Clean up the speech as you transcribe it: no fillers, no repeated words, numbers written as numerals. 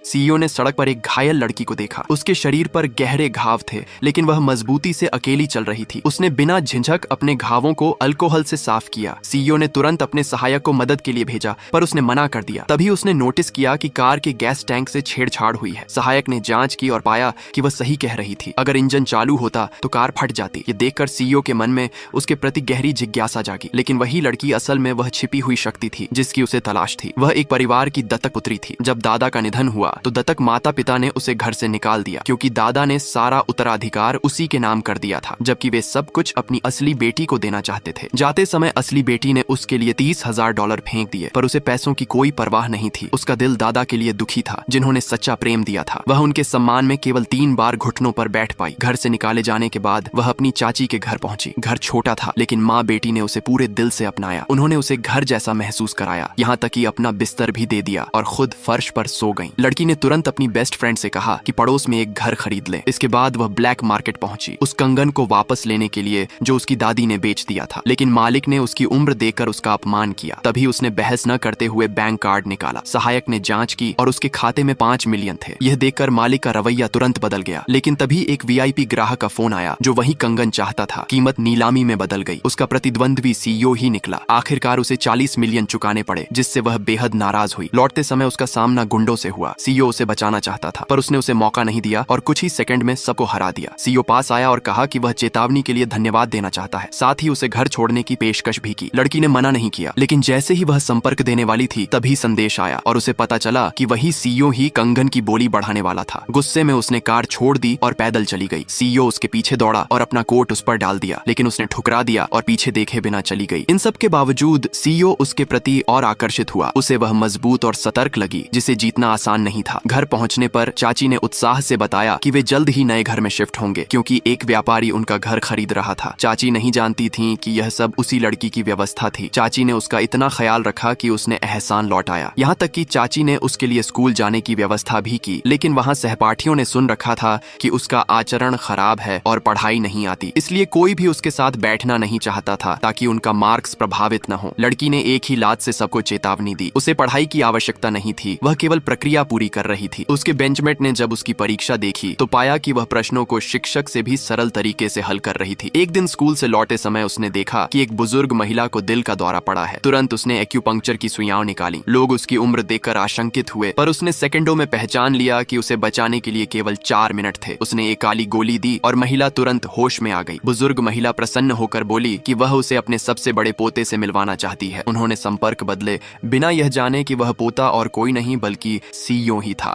CEO ने सड़क पर एक घायल लड़की को देखा। उसके शरीर पर गहरे घाव थे, लेकिन वह मजबूती से अकेली चल रही थी। उसने बिना झिझक अपने घावों को अल्कोहल से साफ किया। सीईओ ने तुरंत अपने सहायक को मदद के लिए भेजा, पर उसने मना कर दिया। तभी उसने नोटिस किया कि कार के गैस टैंक से छेड़छाड़ हुई है। सहायक ने जांच की और पाया कि वह सही कह रही थी। अगर इंजन चालू होता तो कार फट जाती। ये देखकर सीईओ के मन में उसके प्रति गहरी जिज्ञासा जागी। लेकिन वही लड़की असल में वह छिपी हुई शक्ति थी जिसकी उसे तलाश थी। वह एक परिवार की दत्तक पुत्री थी। जब दादा का निधन हुआ तो दत्तक माता पिता ने उसे घर से निकाल दिया, क्योंकि दादा ने सारा उत्तराधिकार उसी के नाम कर दिया था, जबकि वे सब कुछ अपनी असली बेटी को देना चाहते थे। जाते समय असली बेटी ने उसके लिए $30,000 फेंक दिए, पर उसे पैसों की कोई परवाह नहीं थी। उसका दिल दादा के लिए दुखी था, जिन्होंने सच्चा प्रेम दिया था। वह उनके सम्मान में केवल 3 बार घुटनों पर बैठ पाई। घर से निकाले जाने के बाद वह अपनी चाची के घर पहुंची। घर छोटा था, लेकिन माँ बेटी ने उसे पूरे दिल से अपनाया। उन्होंने उसे घर जैसा महसूस कराया, यहाँ तक कि अपना बिस्तर भी दे दिया और खुद फर्श पर सो गई। लड़की ने तुरंत अपनी बेस्ट फ्रेंड से कहा कि पड़ोस में एक घर खरीद ले। इसके बाद वह ब्लैक मार्केट पहुंची उस कंगन को वापस लेने के लिए जो उसकी दादी ने बेच दिया था, लेकिन मालिक ने उसकी उम्र देकर उसका अपमान किया। तभी उसने बहस न करते हुए बैंक कार्ड निकाला। सहायक ने जांच की और उसके खाते में 5 मिलियन थे। यह देखकर मालिक का रवैया तुरंत बदल गया। लेकिन तभी एक वीआईपी ग्राहक का फोन आया जो वही कंगन चाहता था। कीमत नीलामी में बदल गई। उसका प्रतिद्वंद्वी सीईओ ही निकला। आखिरकार उसे 40 मिलियन चुकाने पड़े, जिससे वह बेहद नाराज हुई। लौटते समय उसका सामना गुंडों से हुआ। सीईओ उसे बचाना चाहता था, पर उसने उसे मौका नहीं दिया और कुछ ही सेकंड में सबको हरा दिया। सीईओ पास आया और कहा कि वह चेतावनी के लिए धन्यवाद देना चाहता है, साथ ही उसे घर छोड़ने की पेशकश भी की। लड़की ने मना नहीं किया, लेकिन जैसे ही वह संपर्क देने वाली थी तभी संदेश आया और उसे पता चला कि वही सीईओ ही कंगन की बोली बढ़ाने वाला था। गुस्से में उसने कार छोड़ दी और पैदल चली गई। सीईओ उसके पीछे दौड़ा और अपना कोट उस पर डाल दिया, लेकिन उसने ठुकरा दिया और पीछे देखे बिना चली गई। इन सब के बावजूद सीईओ उसके प्रति और आकर्षित हुआ। उसे वह मजबूत और सतर्क लगी, जिसे जीतना आसान नहीं था। घर पहुंचने पर चाची ने उत्साह से बताया कि वे जल्द ही नए घर में शिफ्ट होंगे, क्योंकि एक व्यापारी उनका घर खरीद रहा था। चाची नहीं जानती थी कि यह सब उसी लड़की की व्यवस्था थी। चाची ने उसका इतना ख्याल रखा कि उसने एहसान लौटाया। यहाँ तक कि चाची ने उसके लिए स्कूल जाने की व्यवस्था भी की, लेकिन वहाँ सहपाठियों ने सुन रखा था कि उसका आचरण खराब है और पढ़ाई नहीं आती, इसलिए कोई भी उसके साथ बैठना नहीं चाहता था ताकि उनका मार्क्स प्रभावित न हो। लड़की ने एक ही लात से सबको चेतावनी दी। उसे पढ़ाई की आवश्यकता नहीं थी, वह केवल प्रक्रिया पूरी कर रही थी। उसके बेंचमेट ने जब उसकी परीक्षा देखी तो पाया कि वह प्रश्नों को शिक्षक से भी सरल तरीके से हल कर रही थी। एक दिन स्कूल से लौटे समय उसने देखा कि एक बुजुर्ग महिला को दिल का दौरा पड़ा है। तुरंत उसने एक्यूपंक्चर की सुइयां निकाली। लोग उसकी उम्र देखकर आशंकित हुए, पर उसने सेकंडों में पहचान लिया कि उसे बचाने के लिए केवल 4 मिनट थे। उसने एक काली गोली दी और महिला तुरंत होश में आ गई। बुजुर्ग महिला प्रसन्न होकर बोली कि वह उसे अपने सबसे बड़े पोते से मिलवाना चाहती है। उन्होंने संपर्क बदले, बिना यह जाने कि वह पोता और कोई नहीं बल्कि सीईओ ही था।